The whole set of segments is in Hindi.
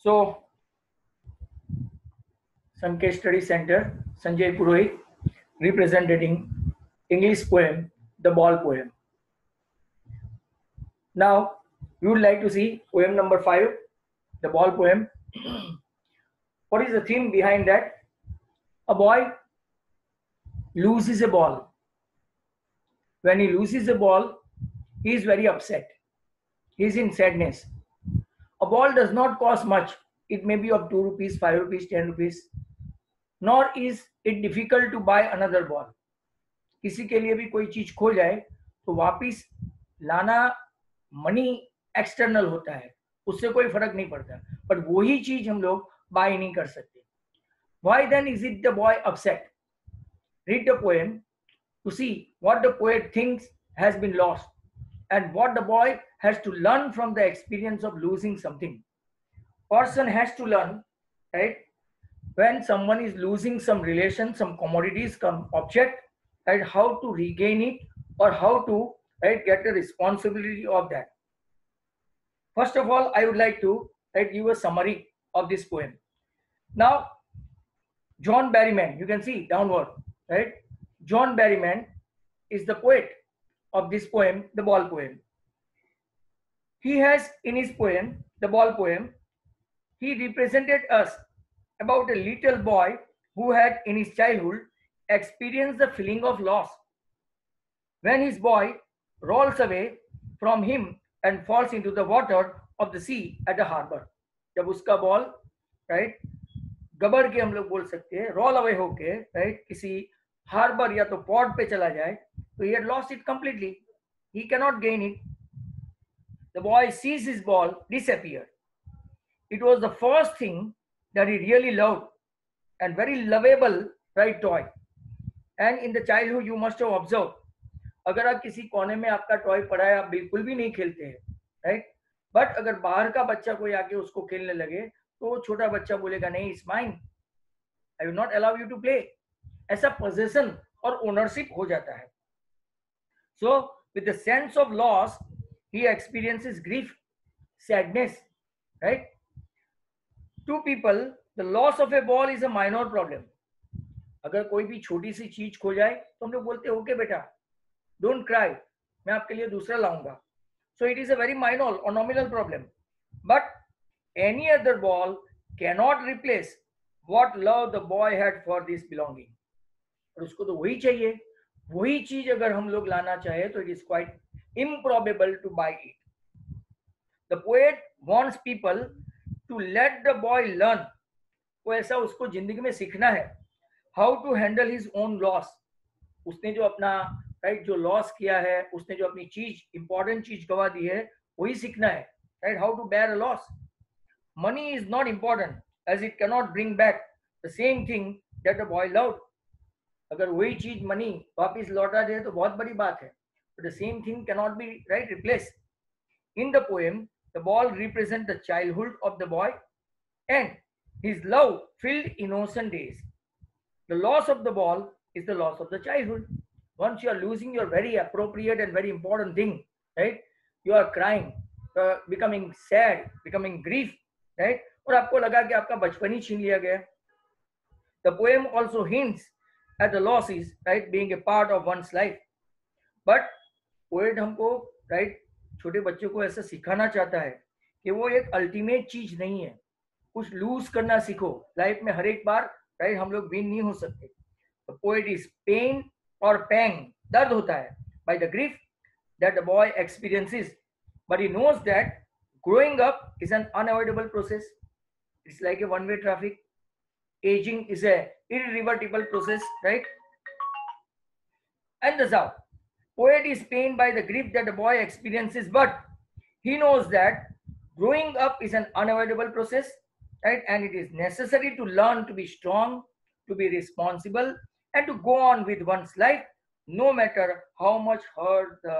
So, Sankesh Study Center, Sanjay Purohit, representing English poem, The Ball Poem. Now, we would like to see poem number 5, The Ball Poem. What is the theme behind that? A boy loses a ball. When he loses a ball, he is very upset. He is in sadness. A ball does not cost much. It may be of 2 rupees, 5 rupees, 10 rupees. Nor is it difficult to buy another ball. किसी के लिए भी कोई चीज खो जाए तो वापिस लाना मनी एक्सटर्नल होता है, उससे कोई फर्क नहीं पड़ता, बट वही चीज हम लोग बाय नहीं कर सकते. Why then is it the boy upset? Read the poem to see what the poet thinks has been lost and what the boy has to learn from the experience of losing something. Person has to learn, right? When someone is losing some relation, some commodities, some object, right, how to regain it or how to, right, get the responsibility of that. First of all, I would like to, right, give a summary of this poem. Now, John Berryman, you can see downward, right? John Berryman is the poet of this poem, The Ball Poem. He has in his poem, The Ball Poem, he represented us about a little boy who had in his childhood experienced the feeling of loss. When his boy rolls away from him and falls into the water of the sea at the harbor. जब उसका बॉल, राइट, गबर के हम लोग बोल सकते हैं, रोल अवे होके, राइट, किसी हार्बर या तो पोर्ट पे चला जाए, तो he had lost it completely. He cannot gain it. The boy sees his ball disappear. It was the first thing that he really loved and very lovable, right, toy. And in the childhood you must have observed, अगर आप किसी कोने में आपका टॉय पड़ा है, आप बिल्कुल भी नहीं खेलते हैं, राइट, बट अगर बाहर का बच्चा कोई आके उसको खेलने लगे तो छोटा बच्चा बोलेगा नहीं, it's mine, I will not allow you to play. ऐसा पोजेशन और ओनरशिप हो जाता है. So with the sense of loss he experiences grief, sadness, right. To people the loss of a ball is a minor problem. अगर कोई भी छोटी सी चीज खो जाए तो हम लोग बोलते हैं ओके बेटा, डोंट क्राई, मैं आपके लिए दूसरा लाऊंगा. So it is a very minor और nominal problem, but any other ball cannot replace what love the boy had for this belonging. और उसको तो वही चाहिए, वही चीज अगर हम लोग लाना चाहे तो it is quite improbable to buy it. The poet wants people to let the boy learn. वो ऐसा उसको जिंदगी में सीखना है, how to handle his own loss. उसने जो अपना, राइट, जो लॉस किया है, उसने जो अपनी चीज, इंपॉर्टेंट चीज गवा दी है, वही सीखना है, right, how to bear a loss. Money is not important as it cannot bring back the same thing that the boy loved. अगर वही चीज मनी वापिस लौटा दे तो बहुत बड़ी बात है, but the same thing cannot be, right, replaced. In the poem, the ball represents the childhood of the boy and his love-filled innocent days. The loss of the ball is the loss of the childhood. Once you are losing your very appropriate and very important thing, right, you are crying, becoming sad, becoming grief, right, और आपको लगा कि आपका बचपन ही छीन लिया गया. The poem also hints at the losses, right, being a part of one's life. But poet हमको, right, छोटे बच्चों को ऐसा सिखाना चाहता है कि वो एक अल्टीमेट चीज नहीं है. कुछ लूज करना सीखो लाइफ में, हर एक बार, राइट, हम लोग विन नहीं हो सकते. The poet is pain or pang, दर्द होता है, by the grief that the boy experiences, but he knows that growing up is an unavoidable process. It's like a one-way traffic. Aging is a irreversible process, right? And thus how poet is pained by the grief that the boy experiences, but he knows that growing up is an unavoidable process, right? And it is necessary to learn to be strong, to be responsible, and to go on with one's life, no matter how much hurt the,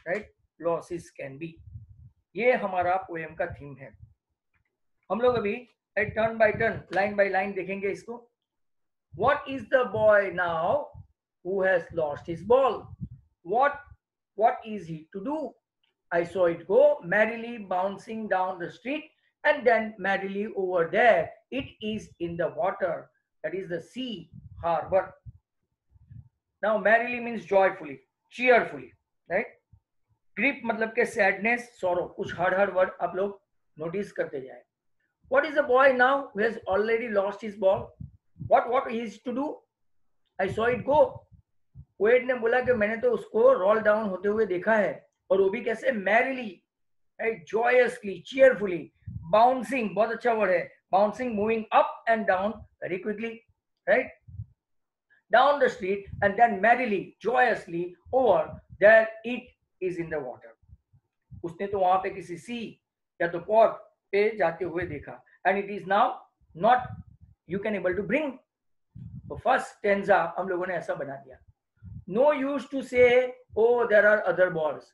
right, losses can be. ये हमारा पोएम का थीम है. हम लोग अभी turn by turn, line by line देखेंगे इसको. What is the boy now who has lost his ball? What is he to do? I saw it go merrily bouncing down the street and then merrily over there it is in the water, that is the sea harbor. Now merrily means joyfully, cheerfully, right? Grip मतलब के सैडनेस, सॉरो, कुछ हार्ड हार्ड वर्ड आप लोग नोटिस करते जाए. What is the boy now who has already lost his ball? What he is to do? I saw it go. Poet ने बोला कि मैंने तो उसको रोल डाउन होते हुए देखा है, और वो भी कैसे, merrily, right, joyously, cheerfully, bouncing, बहुत अच्छा वर्ड है, bouncing, moving up and down very quickly, right, down the street and then merrily, joyously over there it is in the water. उसने तो वहां पे किसी सी या तो पॉट पे जाते हुए देखा, and it is now not you can able to bring. तो फर्स्ट टेंजा हम लोगों ने ऐसा बना दिया. No use to say O there are other balls.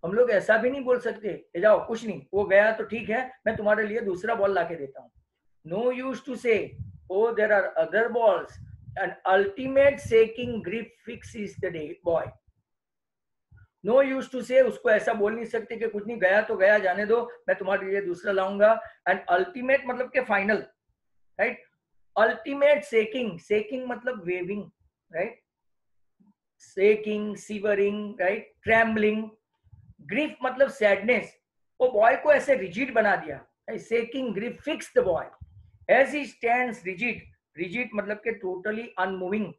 हम लोग ऐसा भी नहीं बोल सकते, ले जाओ कुछ नहीं, वो गया तो ठीक है, मैं तुम्हारे लिए दूसरा बॉल लाके देता हूँ. No use to say O there are other balls, an ultimate shaking grip fixes the day boy. No use to say, उसको ऐसा बोल नहीं सकते कि कुछ नहीं, गया तो गया, जाने दो, मैं तुम्हारे लिए दूसरा लाऊंगा. एंड अल्टीमेट मतलब के final, right. Ultimate shaking, shaking मतलब waving, right, shaking, shivering, right, trembling. Grief मतलब सैडनेस, वो बॉय को ऐसे रिजिड बना दिया. Shaking grief fix the boy as he stands rigid. Rigid मतलब के टोटली अनमूविंग,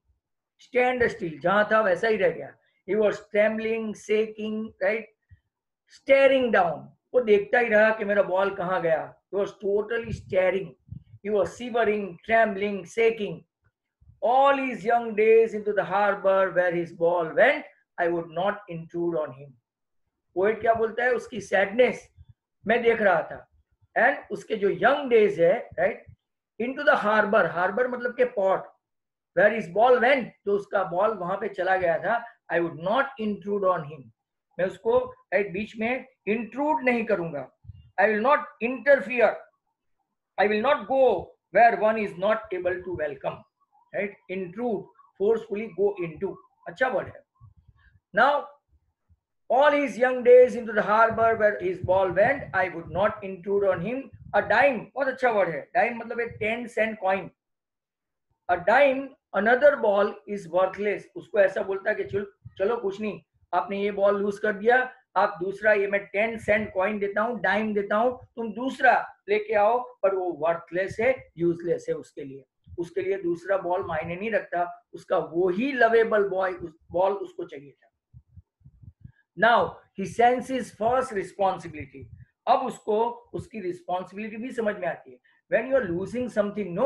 स्टैंड स्टिल, जहां था वैसा ही रह गया. He was trembling, shaking, right, staring down. वो देखता ही रहा कि मेरा बॉल कहाँ गया. He was totally staring. He was shivering, trembling, shaking. All his young days into the harbor where his ball went, I would not intrude on him. Poet क्या बोलता है, उसकी सैडनेस मैं देख रहा था, एंड उसके जो यंग डेज है, right, into the harbour, harbour मतलब के pot, where is ball went, तो उसका बॉल वहां पे चला गया था. I would not intrude on him, मैं उसको राइट बीच में इंट्रूड नहीं करूंगा. I will not interfere, I will not go where one is not able to welcome, right. Intrude, forcefully go into, अच्छा वर्ड है. Now all his young days into the harbor where his ball went, I would not intrude on him. A dime, बहुत अच्छा वर्ड है. डाइम मतलब एक 10 cent coin. A dime, another ball is worthless. उसको ऐसा बोलता है कि चलो कुछ नहीं, आपने ये बॉल लूज कर दिया, आप दूसरा, ये मैं 10 cent कॉइन देता हूँ, डाइम देता हूँ, तुम दूसरा लेके आओ, पर वो वर्थलेस है, यूजलेस है उसके लिए. उसके लिए दूसरा बॉल मायने नहीं रखता, उसका वो ही लवेबल बॉल उसको चाहिए था. Now he senses first responsibility. अब उसको उसकी रिस्पॉन्सिबिलिटी भी समझ में आती है. When you are losing something, no,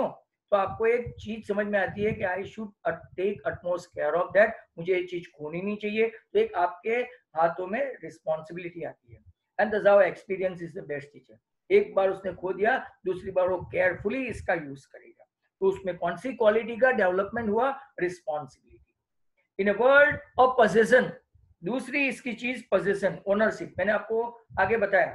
तो आपको एक चीज समझ में आती है कि I should take utmost care of that, मुझे ये चीज खोनी नहीं चाहिए. तो एक आपके हाथों में रिस्पॉन्सिबिलिटी आती है. And that's how experience is the best teacher. एक बार उसने खो दिया, दूसरी बार वो केयरफुली इसका यूज करेगा, तो उसमें कौन सी क्वालिटी का डेवलपमेंट हुआ, responsibility. In a world of possession, दूसरी इसकी चीज पोजेशन, ओनरशिप. मैंने आपको आगे बताया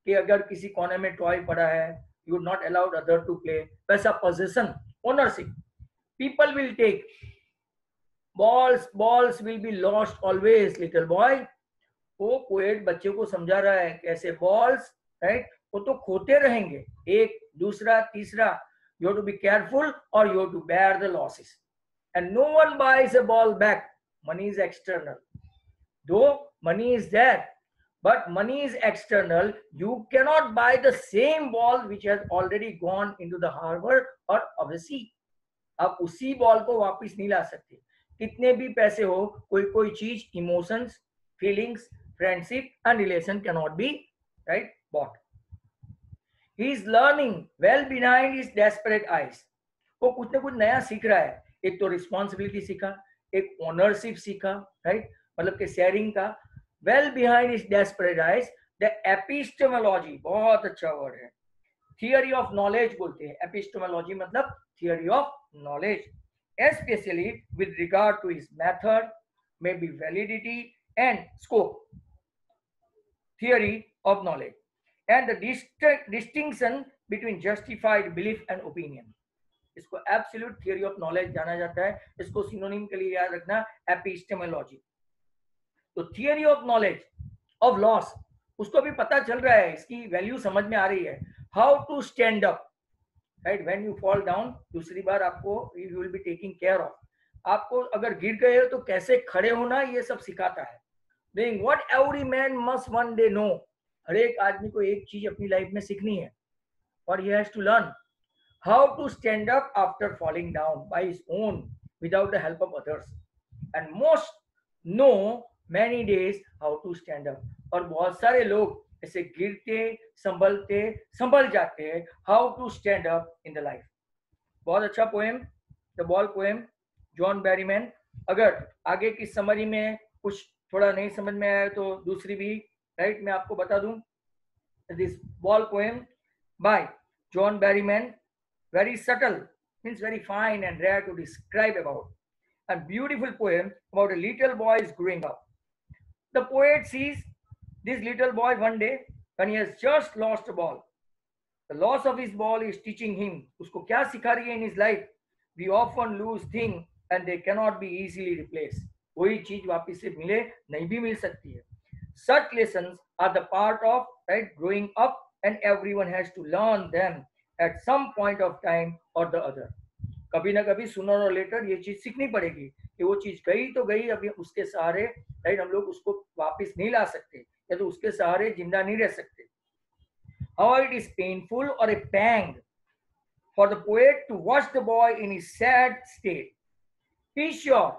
कि अगर किसी कोने में टॉय पड़ा है, you would not allowed other to play, वैसा possession, ownership. People will take balls will be lost always little boy. वो पोएट बच्चे को समझा रहा है कैसे बॉल्स, राइट, वो तो खोते रहेंगे, एक दूसरा तीसरा. You have to be careful और you have to bear the losses. And no one buys a ball back. Money is external. Though money is there, but money is external, you cannot buy the same ball which has already gone into the harbor or of the sea. आप उसी बॉल को वापस नहीं ला सकते, कितने भी पैसे हो. कोई चीज, emotions, feelings, friendship and relation cannot be right bought. He is learning well behind his desperate eyes. वो कुछ ना कुछ नया सीख रहा है. एक तो रिस्पॉन्सिबिलिटी सीखा, एक ओनरशिप सीखा, राइट, मतलब कि शेयरिंग का. Well behind is desperate eyes, the epistemology, बहुत अच्छा वर्ड है. थियरी ऑफ नॉलेज बोलते हैं. एपिस्टेमोलॉजी मतलब theory of knowledge, especially with regard to his method, may be validity and scope. Theory of knowledge and the distinction between justified belief and opinion. इसको एब्सोल्यूट थियरी ऑफ नॉलेज जाना जाता है. इसको सिनोनिम के लिए याद रखना, एपिस्टेमोलॉजी. तो theory of knowledge of loss, उसको भी पता चल रहा है, इसकी वैल्यू समझ में आ रही है. How to stand up, right, when you fall down, दूसरी बार आपको you will be taking care of. आपको अगर गिर गए हो तो कैसे खड़े होना, ये सब सिखाता है. Doing what every man must one day know. हर एक आदमी को एक चीज अपनी लाइफ में सीखनी है, और he has to learn how to stand up after falling down by his own without the help of others. And most know many days how to stand up. और बहुत सारे लोग ऐसे गिरते संभलते संभल जाते हैं. How to stand up in the life. बहुत अच्छा poem, the ball poem, John Berryman. अगर आगे की समरी में कुछ थोड़ा नहीं समझ में आया तो दूसरी भी, राइट, मैं आपको बता दूं. This ball poem by John Berryman, very subtle, means very fine and rare to describe about, and beautiful poem about a little boy is growing up. The poet sees this little boy one day when he has just lost a ball. The loss of his ball is teaching him, usko kya sikha rahi hai in his life. We often lose things and they cannot be easily replaced. कोई चीज वापस से मिले नहीं भी मिल सकती है. Such lessons are the part of, right, growing up, and everyone has to learn them at some point of time or the other. कभी ना कभी sooner or later ये चीज सीखनी पड़ेगी कि वो चीज गई तो गई, अभी उसके सहारे, राइट, हम लोग उसको वापस नहीं ला सकते, या तो उसके सहारे जिंदा नहीं रह सकते. How it is painful or a pang for the poet to watch the boy in his sad state. Be sure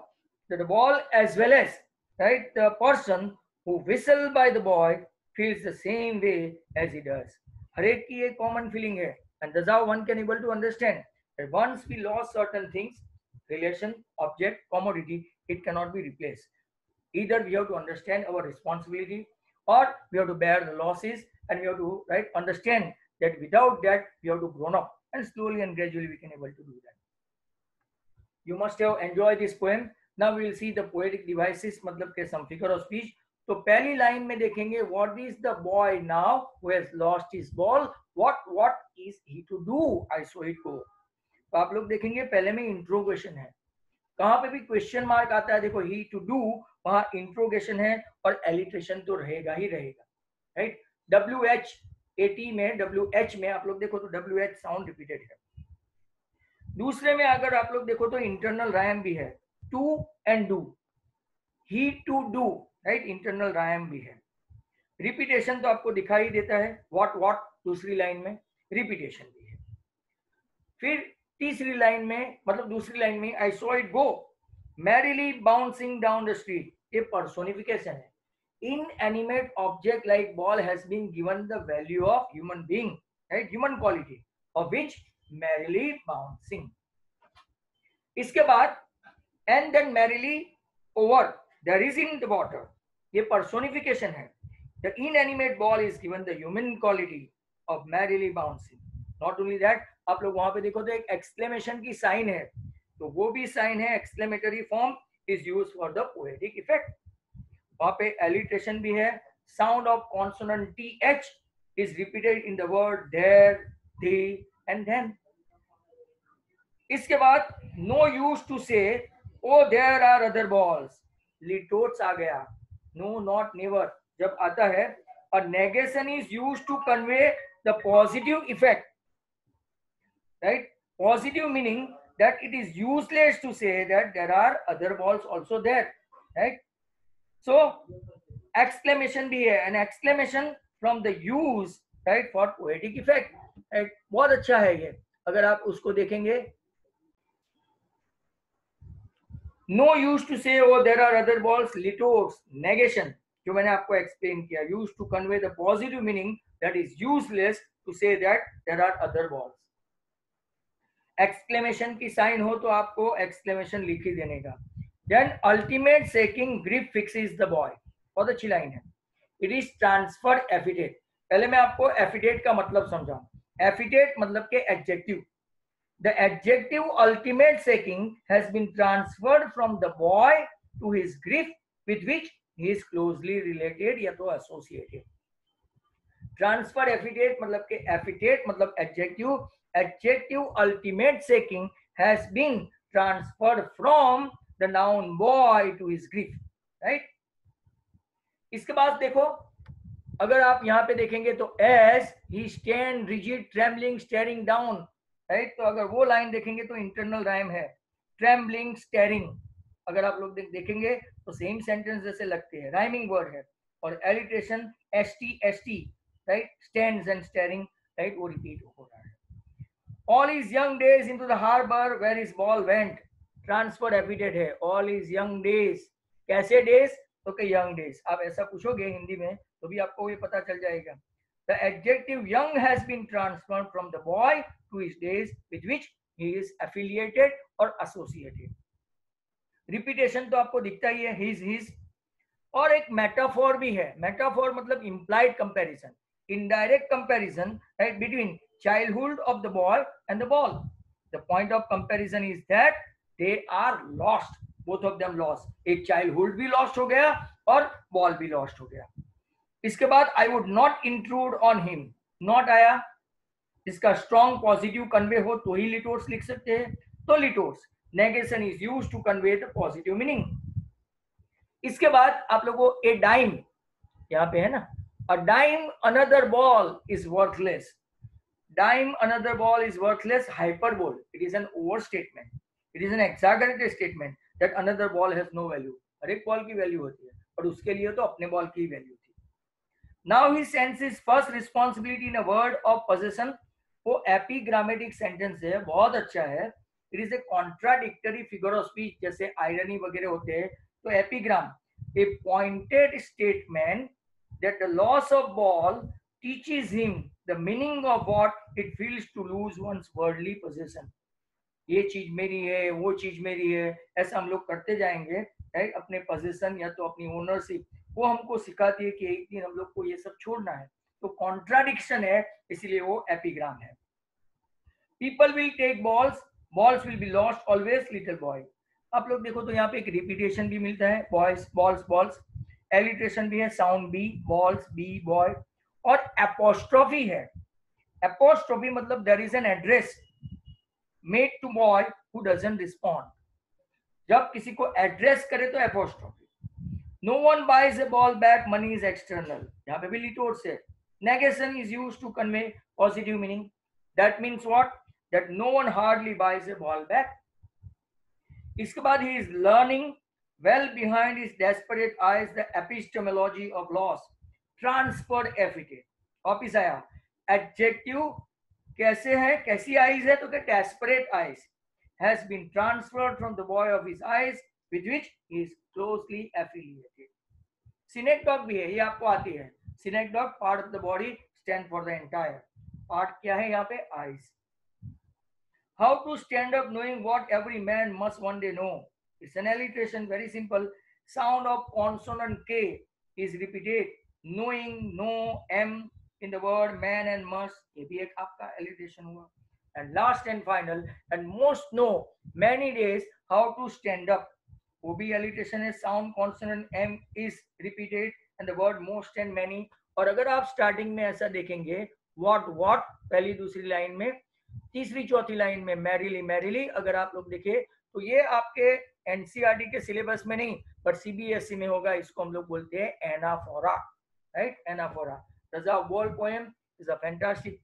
that the ball, as well as, right, the person who whistle by the boy, feels the same way as he does. हर एक की एक common feeling है, and that's how one can able to understand that once we lost certain things, relation, object, commodity, it cannot be replaced. Either we have to understand our responsibility, or we have to bear the losses, and we have to, right, understand that without that we have to grown up, and slowly and gradually we can able to do that. You must have enjoyed this poem. Now we will see the poetic devices, मतलब के some figure of speech. तो पहली लाइन में देखेंगे, what is the boy now who has lost his ball, what is he to do, I saw it go. तो आप लोग देखेंगे पहले में इंट्रोगेशन है, कहाँ पे भी क्वेश्चन मार्क आता है, देखो ही टू डू, वहां इंट्रोगेशन है, और एलिट्रेशन तो रहेगा ही रहेगा, राइट. WH80 में, WH में आप लोग देखो तो WH साउंड रिपीटेड है. दूसरे में अगर आप लोग देखो तो इंटरनल रायम भी है, to and do, he to do, right, internal rhyme भी है. रिपीटेशन तो आपको दिखाई देता है, व्हाट दूसरी लाइन में रिपीटेशन भी है. फिर तीसरी लाइन में, मतलब दूसरी लाइन में, I saw it go merrily bouncing down the street, ये पर्सोनिफिकेशन है. Inanimate object like ball has been given the value of human being, right, human quality, of which merrily bouncing. इसके बाद and then merrily over there is in the water, ये personification है. The inanimate ball is given the human quality of merrily bouncing. Not only that, आप लोग वहां पे देखो तो एक exclamation की साइन है, तो वो भी साइन है, exclamatory form is used for the poetic effect. वहां पे alliteration भी है, sound of consonant th is repeated in the word there, they and then. इसके बाद no use to say oh there are other balls, litotes आ गया, no not never जब आता है, और negation is used to convey the positive effect, right, positive meaning that it is useless to say that there are other balls also there, right. So exclamation भी है, an exclamation from the use, right, for poetic effect, right. बहुत अच्छा है ये, अगर आप उसको देखेंगे. No use to say oh there are other balls, litotes, negation जो मैंने आपको एक्सप्लेन किया, used to convey the positive meaning that is useless to say that there are other balls. exclamation की साइन हो तो आपको exclamation लिख ही देने का. Then ultimate shaking grip fixes the boy, बहुत अच्छी लाइन है. It is transfer epithet. पहले मैं आपको epithet का मतलब समझाऊं. Epithet मतलब के adjective. The adjective ultimate shaking has been transferred from the boy to his grip with which he is closely related या तो associated. Transfer epithet मतलब के epithet मतलब adjective. Adjective ultimate shaking has been transferred from the noun boy to his grip, right. इसके बाद देखो अगर आप यहाँ पे देखेंगे तो as he stand rigid trembling staring down, right, तो अगर वो लाइन देखेंगे तो इंटरनल राइम है, ट्रेम्बलिंग स्टेरिंग, अगर आप लोग देखेंगे तो सेम सेंटेंस जैसे लगते हैं, राइमिंग वर्ड है। और alliteration st, right, stands and steering, right, वो रिपीट हो रहा है। All his young days into the harbor where his ball went, transferred epithet है, all his young days, कैसे डेज, तो कि young days, आप ऐसा पूछोगे हिंदी में तो भी आपको ये पता चल जाएगा। The adjective young has been transferred from the boy to his days with which he is affiliated or associated. Repetition तो आपको दिखता ही है, his, और एक मेटाफोर भी है। मेटाफोर मतलब implied comparison, indirect comparison, right, between childhood of the boy and the ball. The point of comparison is that they are lost, both of them lost. एक childhood भी lost हो गया और ball भी lost हो गया। इसके बाद I would not intrude on him, not आया, इसका strong positive convey हो तो ही लिटोर्स लिख सकते हैं, तो लिटोर्स, negation is used to convey the positive meaning. इसके बाद आप लोगों को ए डाइम, यहाँ पे है ना, a dime another ball is worthless, dime another ball is worthless, hyperbole, it is an overstatement, it is an exaggerated statement that another ball has no value, हर एक बॉल की वैल्यू होती है और उसके लिए तो अपने बॉल की वैल्यू थी। Now he sense his first responsibility in a word of possession, वो एपिग्रामेटिक सेंटेंस है, बहुत अच्छा है। It is a contradictory figure of speech, जैसे आयरनी वगैरह होते हैं, तो epigram, a pointed statement that the loss of ball teaches him the meaning of what it feels to lose one's worldly possession. ये चीज मेरी है, वो चीज मेरी है, ऐसा हम लोग करते जाएंगे, राइट, अपने पोजीशन या तो अपनी ओनरशिप, वो हमको सिखाती है कि एक दिन हम लोग को ये सब छोड़ना है। तो कॉन्ट्राडिक्शन है, इसीलिए वो एपिग्राम है। People will take balls, balls will be lost always little boy. आप लोग देखो तो यहाँ पे एक रिपीटेशन भी मिलता है, बॉयज बॉल्स बॉल्स, एलिट्रेशन भी है, sound B, balls B, boy, और एपोस्ट्रोफी है। एपोस्ट्रोफी मतलब there is an address made to boy who doesn't respond, जब किसी को एड्रेस करे तो apostrophe. No one buys a ball back, money is external, यहाँ पे भी लिटोर से negation is used to convey positive meaning, that means what, that no one hardly buys a ball back. इसके बाद he is learning well behind his desperate eyes the epistemology of loss, transferred epithet, वापिस आया, एडजेक्टिव कैसे है, कैसी आइज है, तो क्या desperate eyes has been transferred from the boy of his eyes with which he is closely affiliated. Synecdoche भी है, ये आपको आती है, synecdoche, part of the body, stand for the entire part, क्या है यहाँ पे, eyes. How to stand up knowing what every man must one day know, it's an alliteration, very simple, sound of consonant K is repeated, knowing, know, M in the word man and must, ये भी एक आपका alliteration हुआ। And last and final and most know many days how to stand up, वो भी alliteration है, sound consonant M is repeated and the word most and many। और अगर आप स्टार्टिंग में ऐसा देखेंगे what पहली दूसरी लाइन में, तीसरी चौथी लाइन में मैरिली मैरिली, अगर आप लोग देखें तो ये आपके एनसीईआरटी के सिलेबस में नहीं बट सीबीएसई में होगा, इसको हम लोग बोलते हैं anaphora, right, anaphora. The whole poem is a fantastic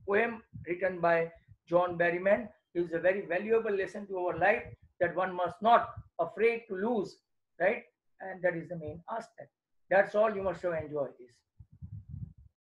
poem written by John Berryman. It is a very valuable lesson to our life that one must not afraid to lose, right? And that is the main aspect. That's all. You must have enjoyed this.